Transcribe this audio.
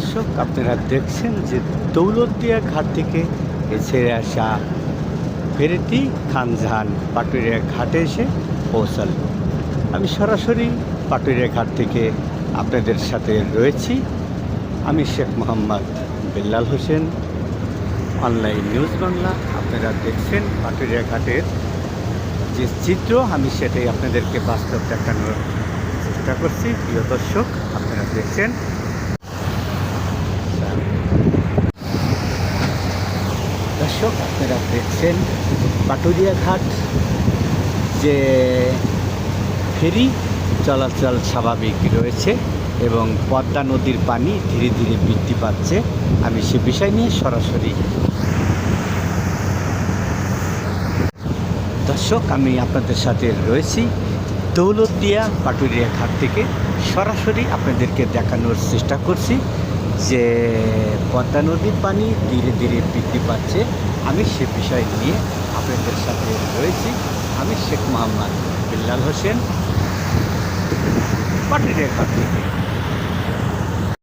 দর্শক, আপনারা দেখছেন যে দৌলতদিয়া ঘাট থেকে ছেড়ে আসা ফেরিটি খানজাহান পাটুরিয়া ঘাটে এসে পৌঁছাল। আমি সরাসরি পাটুরিয়া ঘাট থেকে আপনাদের সাথে রয়েছি। আমি শেখ মোহাম্মদ বিল্লাল হোসেন, অনলাইন নিউজ বাংলা। আপনারা দেখছেন পাটুরিয়া ঘাটের যে চিত্র, আমি সেটাই আপনাদেরকে বাস্তব দেখানোর চেষ্টা করছি। প্রিয় দর্শক, আপনারা দেখছেন আপনারা দেখছেন পাটুরিয়া ঘাট, যে ফেরি চলাচল স্বাভাবিক রয়েছে এবং পদ্মা নদীর পানি ধীরে ধীরে বৃদ্ধি পাচ্ছে। আমি সে বিষয় নিয়ে সরাসরি দর্শক, আমি আপনাদের সাথে রয়েছি দৌলতদিয়া পাটুরিয়া ঘাট থেকে। সরাসরি আপনাদেরকে দেখানোর চেষ্টা করছি যে পদ্মা নদীর পানি ধীরে ধীরে বৃদ্ধি পাচ্ছে। আমি সে বিষয় নিয়ে আপনাদের সাথে রয়েছি। আমি শেখ মোহাম্মদ বিল্লাল হোসেন, পাটুরিয়া ঘাট থেকে।